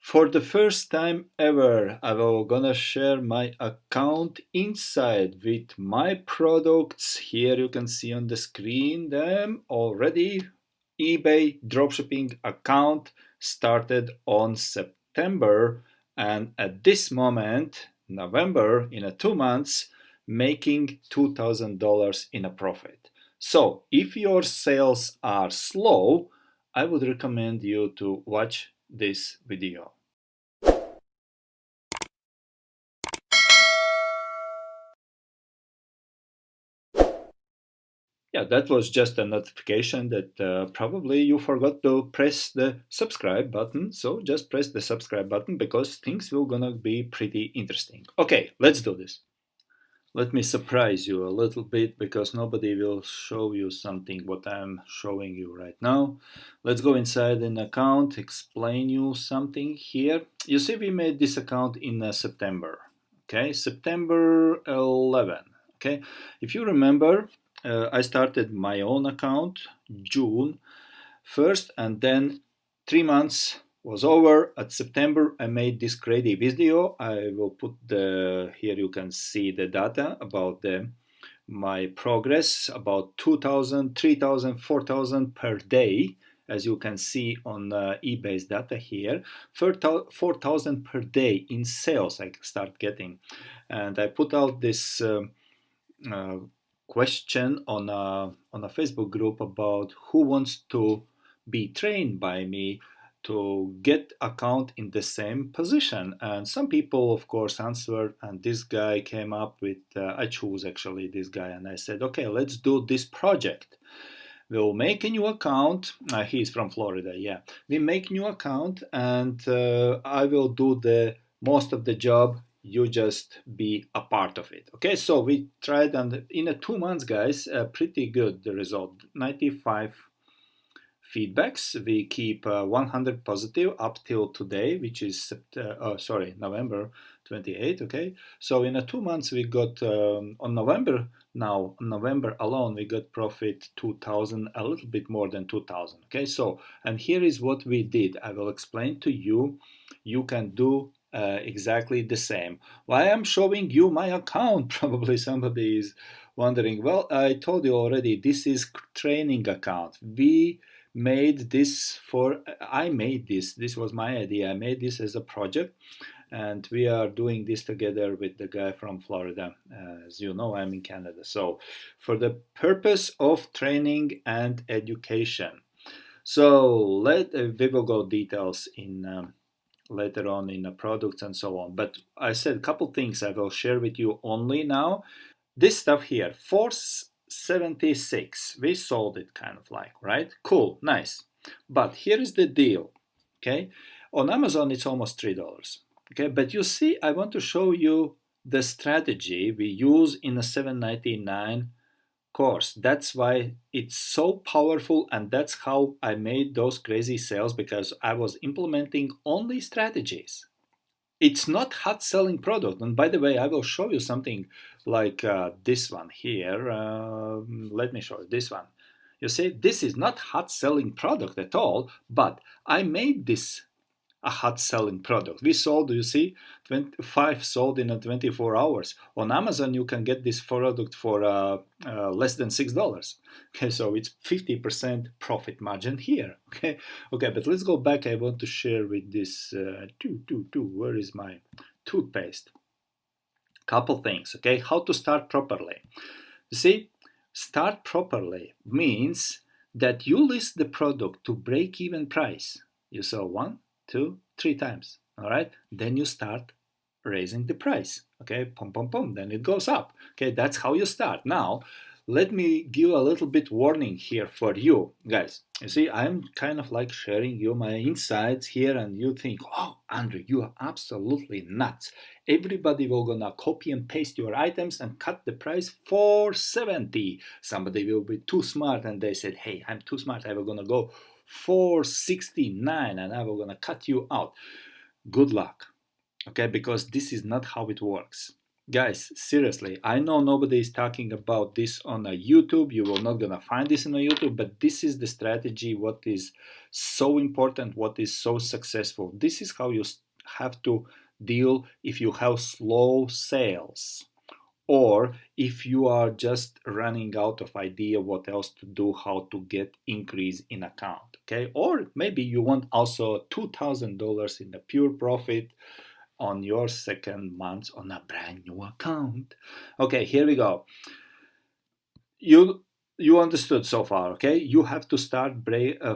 For the first time ever, I will gonna share my account inside with my products. Here you can see on the screen them already. eBay dropshipping account started on September, and at this moment, November, in a 2 months, making $2,000 in a profit. So if your sales are slow, I would recommend you to watch this video. Yeah, that was just a notification that probably you forgot to press the subscribe button. So just press the subscribe button because things will gonna be pretty interesting. Okay, let's do this. Let me surprise you a little bit because nobody will show you something what I'm showing you right now. Let's go inside an account, explain you something here. You see we made this account in September. Okay, September 11. Okay, if you remember, I started my own account June 1st, and then 3 months was over. At September I made this crazy video. I will put the here you can see the data about my progress, about 2,000, 3,000, 4,000 per day, as you can see on eBay's data here. 4,000 per day in sales I start getting, and I put out this uh, question on a Facebook group about who wants to be trained by me to get account in the same position. And some people of course answered, and this guy came up with I chose actually this guy, and I said, okay, let's do this project. We'll make a new account. He's from Florida. Yeah, we make new account, and I will do the most of the job. You just be a part of it. Okay, so we tried, and in a 2 months, guys, pretty good the result. 95 feedbacks. We keep 100 positive up till today, which is November 28. Okay, so in a 2 months we got on November alone we got profit 2,000, a little bit more than 2,000. Okay, so and here is what we did. I will explain to you. You can do exactly the same. Why I'm showing you my account? Probably somebody is wondering. Well, I told you already. This is training account. I made this was my idea. I made this as a project, and we are doing this together with the guy from Florida. As you know, I'm in Canada, so for the purpose of training and education. So we will go details in later on in the products and so on, but I said a couple things I will share with you only now. This stuff here, 476, we sold it kind of like, right? Cool, nice. But here is the deal, okay? On Amazon, it's almost $3, okay? But you see, I want to show you the strategy we use in a 799 course. That's why it's so powerful, and that's how I made those crazy sales, because I was implementing only strategies. It's not hot selling product. And by the way, I will show you something like this one here. Let me show you this one. You see, this is not hot selling product at all, but I made this a hot selling product. We sold, you see, 25 sold in 24 hours. On Amazon, you can get this product for less than $6. Okay, so it's 50% profit margin here. Okay, okay, but let's go back. I want to share with this where is my toothpaste? Couple things. Okay, how to start properly. You see, start properly means that you list the product to break even price. You saw 1, 2, 3 times. All right, then you start raising the price. Okay, pum pum pum, then it goes up. Okay, that's how you start. Now let me give a little bit warning here for you guys. You see, I'm kind of like sharing you my insights here, and you think, oh, Andrew, you are absolutely nuts. Everybody will gonna copy and paste your items and cut the price for 70. Somebody will be too smart and they said, hey, I'm too smart, I will gonna go 469 and I will gonna cut you out. Good luck. Okay, because this is not how it works. Guys, seriously, I know nobody is talking about this on a YouTube. You will not gonna find this on a YouTube, but this is the strategy. What is so important? What is so successful? This is how you have to deal if you have slow sales, or if you are just running out of idea what else to do, how to get increase in account. Okay, or maybe you want also $2,000 in the pure profit on your second month on a brand new account. Okay, here we go. You understood so far. Okay, you have to start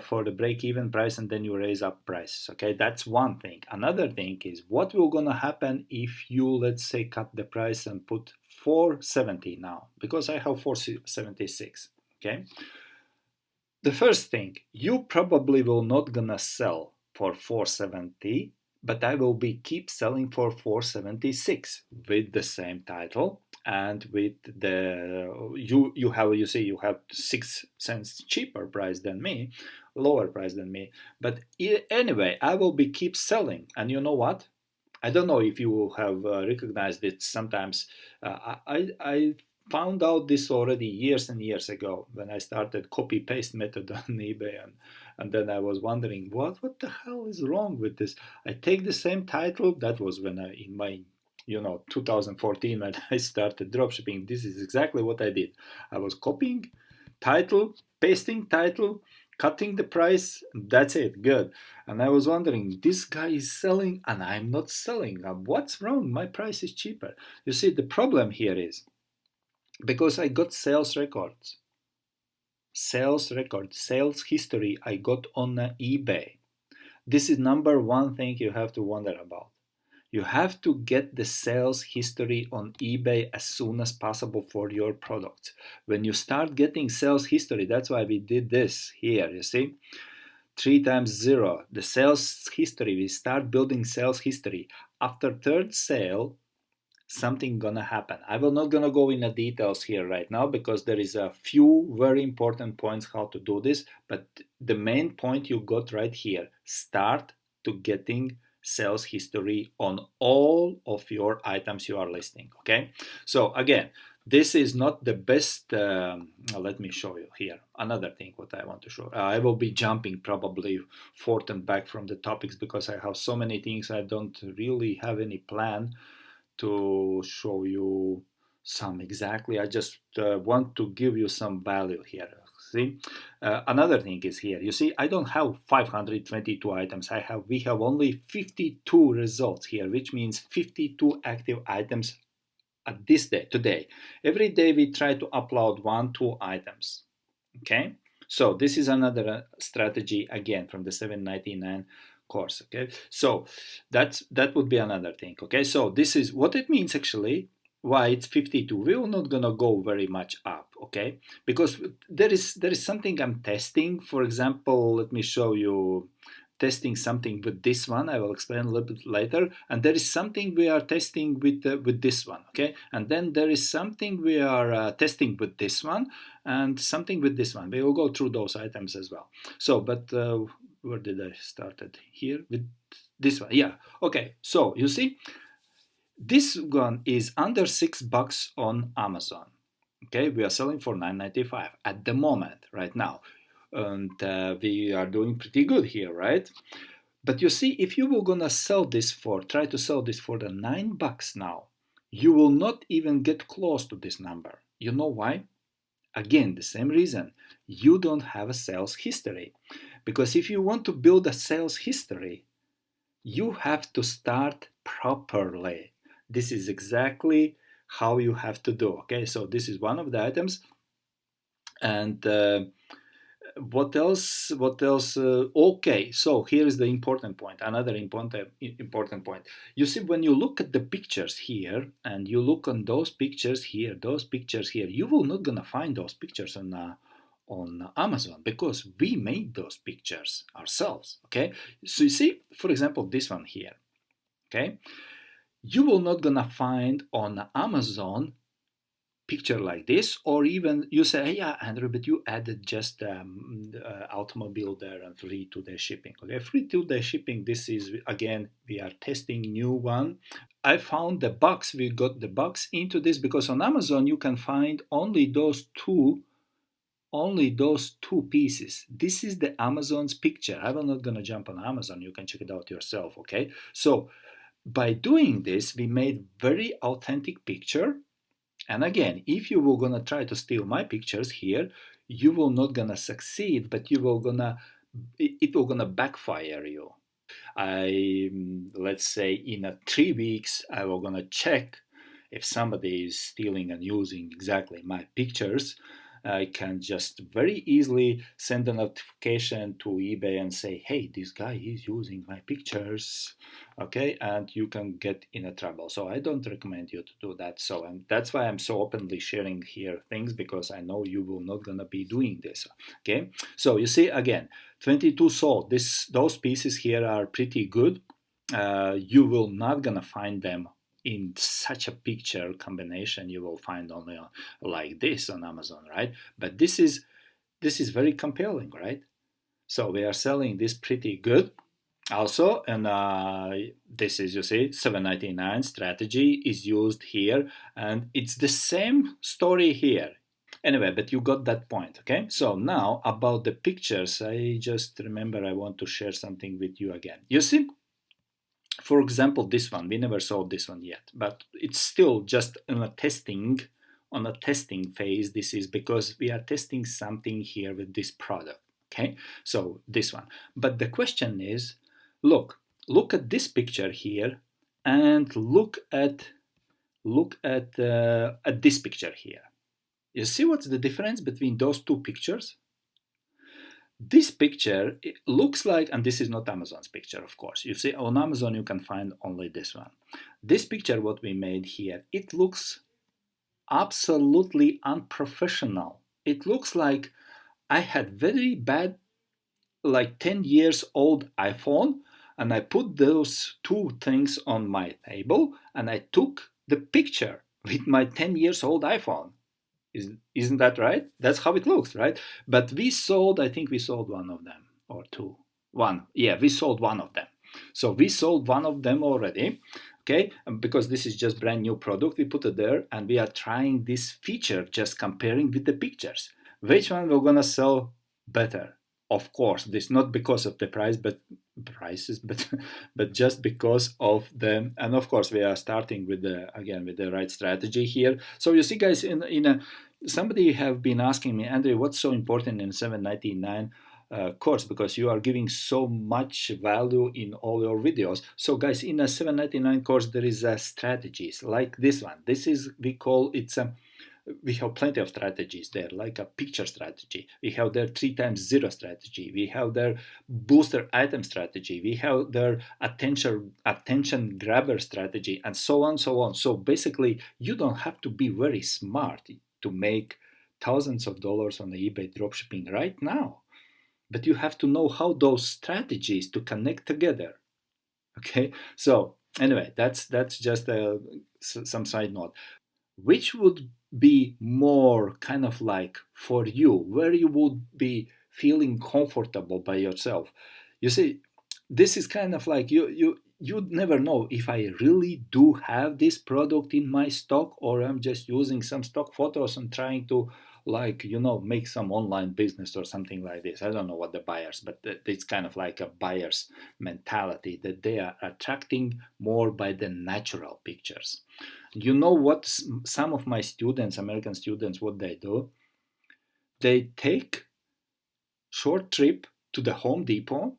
for the break-even price, and then you raise up prices. Okay, that's one thing. Another thing is what will gonna happen if you, let's say, cut the price and put 470 now, because I have 476. Okay, the first thing, you probably will not gonna sell for 470, but I will be keep selling for 476 with the same title, and with the you have 6 cents cheaper price than me, lower price than me. But anyway, I will be keep selling, and you know what? I don't know if you have recognized it. Sometimes I found out this already years and years ago when I started copy paste method on eBay, and then I was wondering what the hell is wrong with this. I take the same title. That was when I in my 2014 when I started dropshipping. This is exactly what I did. I was copying title, pasting title, cutting the price. That's it. Good. And I was wondering, this guy is selling and I'm not selling. What's wrong? My price is cheaper. You see, the problem here is because I got sales records, sales history I got on eBay. This is number one thing you have to wonder about. You have to get the sales history on eBay as soon as possible for your products. When you start getting sales history, that's why we did this here, you see? 3 times 0, the sales history. We start building sales history. After third sale, something gonna happen. I will not gonna go in the details here right now because there is a few very important points how to do this, but the main point you got right here, start to getting sales history on all of your items you are listing. Okay, so again, this is not the best. Let me show you here another thing what I want to show. I will be jumping probably forth and back from the topics because I have so many things. I don't really have any plan to show you some exactly. I just want to give you some value here. See, another thing is here. You see, I don't have 522 items. We have only 52 results here, which means 52 active items at this day today. Every day we try to upload 1-2 items. Okay, so this is another strategy again from the 799 course. Okay, so that would be another thing. Okay, so this is what it means actually. Why it's 52. We're not gonna go very much up. Okay, because there is something I'm testing. For example, let me show you testing something with this one. I will explain a little bit later. And there is something we are testing with this one. Okay, and then there is something we are testing with this one, and something with this one. We will go through those items as well. So, but where did I started? Here with this one. Yeah. Okay. So you see, this one is under $6 on Amazon. Okay, we are selling for $9.95 at the moment, right now, and we are doing pretty good here, right? But you see, if you were gonna try to sell this for the $9 now, you will not even get close to this number. You know why? Again, the same reason. You don't have a sales history. Because if you want to build a sales history, you have to start properly. This is exactly how you have to do. Okay, so this is one of the items. And what else? Okay, so here is the important point. Another important point. You see, when you look at the pictures here, and you look on those pictures here, you will not gonna find those pictures on Amazon because we made those pictures ourselves. Okay, so you see, for example, this one here. Okay, you will not gonna find on Amazon picture like this, or even you say, hey, yeah, Andrew, but you added just automobile there and free 2-day shipping. Okay, free 2-day shipping. This is, again, we are testing new one. I found the box. We got the box into this because on Amazon you can find only those two pieces. This is the Amazon's picture. I'm not gonna jump on Amazon. You can check it out yourself. Okay, so by doing this, we made very authentic picture. And again, if you were gonna try to steal my pictures here, you will not gonna succeed, but it will gonna backfire you. Let's say in 3 weeks, I will gonna check if somebody is stealing and using exactly my pictures. I can just very easily send a notification to eBay and say, hey, this guy is using my pictures, okay, and you can get in a trouble. So I don't recommend you to do that. So that's why I'm so openly sharing here things, because I know you will not gonna be doing this, okay. So you see, again, 22 sold. Those pieces here are pretty good. You will not gonna find them in such a picture combination. You will find only like this on Amazon, right? But this is very compelling, right? So we are selling this pretty good also, and this is, you see, $7.99 strategy is used here, and it's the same story here. Anyway, but you got that point, okay? So now about the pictures, I just remember I want to share something with you again. You see, for example, this one, we never sold this one yet, but it's still just on a testing phase. This is because we are testing something here with this product, okay? So this one. But the question is, look at this picture here, and look at this picture here. You see what's the difference between those two pictures? This picture, it looks like, and this is not Amazon's picture, of course. You see, on Amazon you can find only this one. This picture, what we made here, it looks absolutely unprofessional. It looks like I had very bad, like 10 years old iPhone, and I put those two things on my table, and I took the picture with my 10 years old iPhone. Isn't that right? That's how it looks, right? But I think we sold one of them, or two. One, yeah, we sold one of them. So we sold one of them already, okay? Because this is just brand new product, we put it there, and we are trying this feature, just comparing with the pictures. Which one we're gonna sell better? Of course, this not because of the prices, but just because of them. And of course, we are starting with the right strategy here. So you see, guys, somebody have been asking me, Andrew, what's so important in $7.99 course, because you are giving so much value in all your videos. So guys, in a $7.99 course, there is strategies like this one. This is, we have plenty of strategies there, like a picture strategy. We have their 3x0 strategy. We have their booster item strategy. We have their attention grabber strategy, and so on, so on. So basically, you don't have to be very smart to make thousands of dollars on the eBay dropshipping right now. But you have to know how those strategies to connect together. Okay, so anyway, that's just some side note. Which would be more kind of like for you, where you would be feeling comfortable by yourself? You see, this is kind of like you'd never know if I really do have this product in my stock, or I'm just using some stock photos and trying to, like, make some online business or something like this. I don't know what the buyers, but it's kind of like a buyer's mentality, that they are attracting more by the natural pictures. You know what some of my students, American students, what they do? They take short trip to the Home Depot,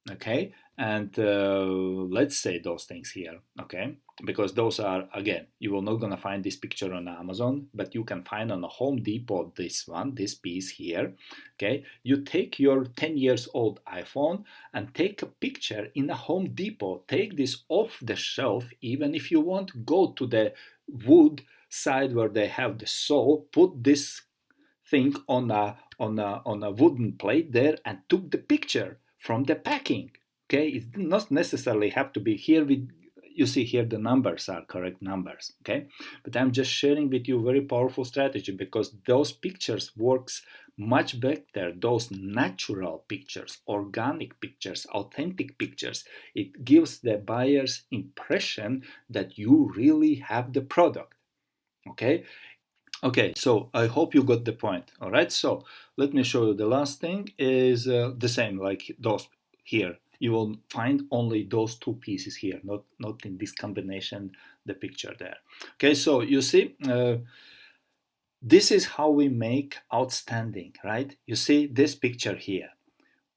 okay, and let's say those things here, okay, because those are, again, you will not gonna find this picture on Amazon, but you can find on a Home Depot this piece here, okay. You take your 10 years old iPhone and take a picture in a Home Depot. Take this off the shelf, even if you want, go to the wood side where they have the saw, put this thing on a wooden plate there, and took the picture from the packing. Okay, it does not necessarily have to be here. you see here the numbers are correct numbers, okay? But I'm just sharing with you very powerful strategy because those pictures works much better, those natural pictures, organic pictures, authentic pictures. It gives the buyers impression that you really have the product, okay? Okay, so I hope you got the point. All right, so let me show you the last thing is the same like those here. You will find only those two pieces here, not in this combination, the picture there. Okay, so you see, this is how we make outstanding, right? You see this picture here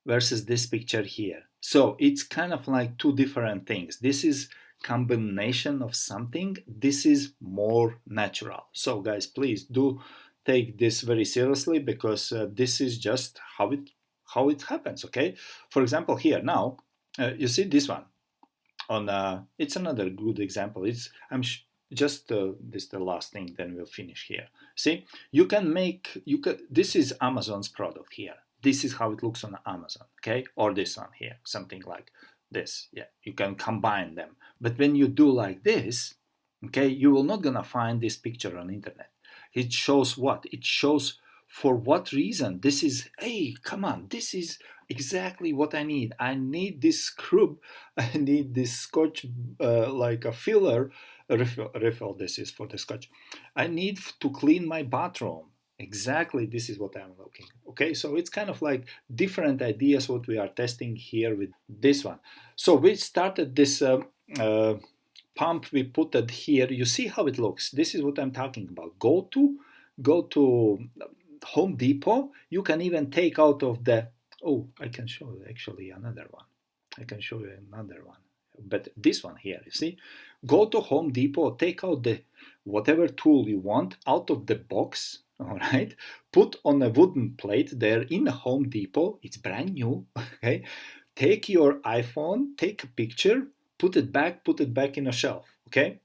versus this picture here. So it's kind of like two different things. This is combination of something. This is more natural. So guys, please do take this very seriously because this is just how it happens. Okay. For example, here now you see this one on. It's another good example. It's just this the last thing. Then we'll finish here. See, you can make you can. This is Amazon's product here. This is how it looks on Amazon, okay? Or this one here, something like this. Yeah, you can combine them. But when you do like this, okay, you will not gonna find this picture on internet. It shows what? It shows for what reason. This is, hey, come on, this is exactly what I need. I need this scrub. I need this scotch, like a filler, refill. This is for the scotch. I need to clean my bathroom. Exactly, this is what I'm looking. Okay, so it's kind of like different ideas what we are testing here with this one. So we started this pump, we put it here. You see how it looks. This is what I'm talking about. Go to Home Depot. You can even take out of the, oh, I can show you actually another one. I can show you another one. But this one here, you see, go to Home Depot, take out the whatever tool you want out of the box. All right, put on a wooden plate there in a Home Depot. It's brand new. Okay, take your iPhone, take a picture, put it back in a shelf. Okay,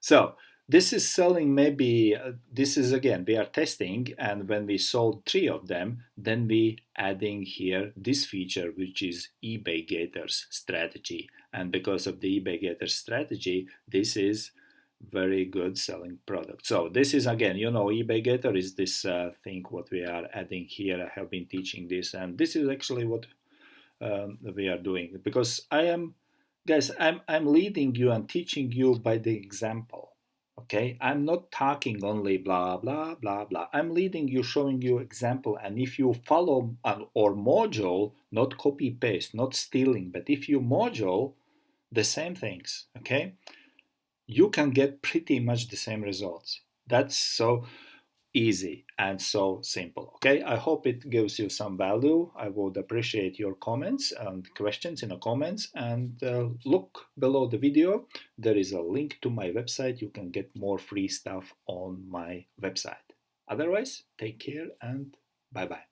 so this is selling maybe. This is again we are testing, and when we sold 3 of them, then we adding here this feature which is eBay Gators strategy, and because of the eBay Gators strategy, this is very good selling product. So this is again, you know, eBay Gator is this thing what we are adding here. I have been teaching this, and this is actually what we are doing because I am, guys, I'm leading you and teaching you by the example. Okay, I'm not talking only blah blah blah blah. I'm leading you, showing you example, and if you follow or module, not copy paste, not stealing, but if you module the same things, okay, you can get pretty much the same results. That's so easy and so simple. Okay, I hope it gives you some value. I would appreciate your comments and questions in the comments, and look below the video. There is a link to my website. You can get more free stuff on my website. Otherwise, take care and bye bye.